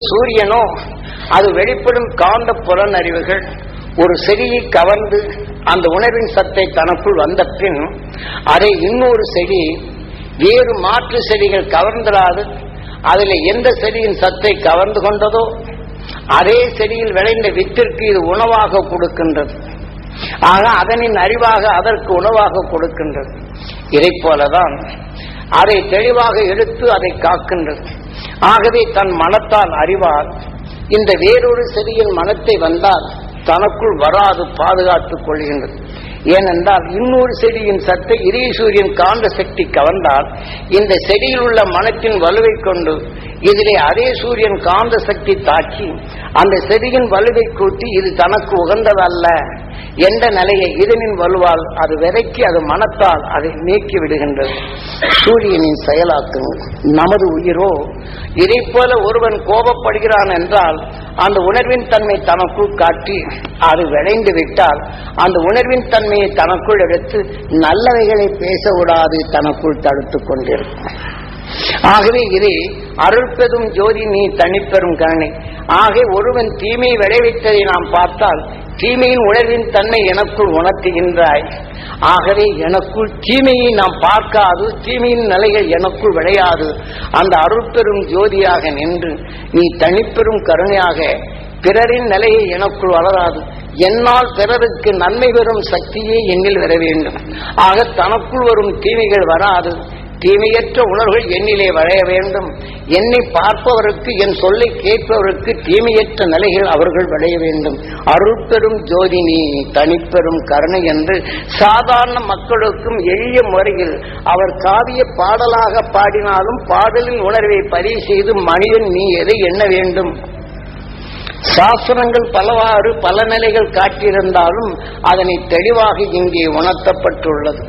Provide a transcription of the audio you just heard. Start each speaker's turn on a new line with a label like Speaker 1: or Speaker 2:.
Speaker 1: சூரியனோ அது வெளிப்படும் காந்த புலனறிவுகள் ஒரு செடியை கவர்ந்து அந்த உணர்வின் சத்தை தனக்குள் வந்த பின் அதை இன்னொரு செடி வேறு மாற்று செடிகள் கவர்ந்திராது அதில் எந்த செடியின் சத்தை கவர்ந்து கொண்டதோ அதே செடியில் விளைந்த வித்திற்கு இது உணவாக கொடுக்கின்றது. ஆக அதனின் அறிவாக அதற்கு உணவாக கொடுக்கின்றது. இதை போலதான் அதை தெளிவாக எடுத்து அதை காக்கின்றது. ஆகவே தன் மனத்தால் அறிவால் இந்த வேறொரு செடியின் மனத்தை வந்தால் தனக்குள் வராது பாதுகாத்துக் கொள்கின்றது. ஏனென்றால் இன்னொரு செடியின் சத்தை இதே சூரியன் காந்த சக்தி கவர்ந்தால் இந்த செடியில் உள்ள மனத்தின் வலுவை கொண்டு இதிலே அதே சூரியன் காந்த சக்தி தாக்கி அந்த செடியின் வலுவை கூட்டி இது தனக்கு உகந்ததல்ல என்ற நிலையை இதனின் வலுவால் அது விதைக்கி அது மனத்தால் அதை நீக்கி விடுகின்றது. சூரியனின் செயலாக்கங்கள். நமது உயிரோ இதை போல ஒருவன் கோபப்படுகிறான் என்றால் அந்த உணர்வின் தன்மை தனக்குள் காட்டி அது விளைந்து விட்டால் அந்த உணர்வின் தன்மையை தனக்குள் எடுத்து நல்லவைகளை பேச விடாது தனக்குள் தடுத்துக் கொண்டிருக்கும். ஆகவே இது அருள்பெரும் ஜோதி நீ தனிப்பெரும் கருணை. ஆக ஒருவன் தீமை விளைவித்ததை நாம் பார்த்தால் தீமையின் உணர்வின் தன்மை எனக்குள் உணர்த்துகின்றாய். ஆகவே எனக்குள் தீமையை நாம் பார்க்காது தீமையின் நிலைகள் எனக்குள் விளையாது அந்த அருள்பெரும் ஜோதியாக நின்று நீ தனிப்பெரும் கருணையாக பிறரின் நிலையை எனக்குள் வளராது என்னால் பிறருக்கு நன்மை பெறும் சக்தியே என்னில் வர வேண்டும். ஆக தனக்குள் வரும் தீமைகள் வராது தீமையற்ற உணர்வுகள் என்னிலே வளைய வேண்டும். என்னை பார்ப்பவருக்கு என் சொல்லை கேட்பவருக்கு தீமையற்ற நிலைகள் அவர்கள் விளைய வேண்டும். அருள்பெரும் ஜோதி நீ தனிப்பெரும் கருணை என்று சாதாரண மக்களுக்கும் எளிய முறையில் அவர் காவிய பாடலாக பாடினாலும் பாடலின் உணர்வை பதிவு செய்து மனிதன் நீ எதை எண்ண வேண்டும். சாஸ்திரங்கள் பலவாறு பல நிலைகள் காட்டியிருந்தாலும் அதனை தெளிவாக இங்கே உணர்த்தப்பட்டுள்ளது.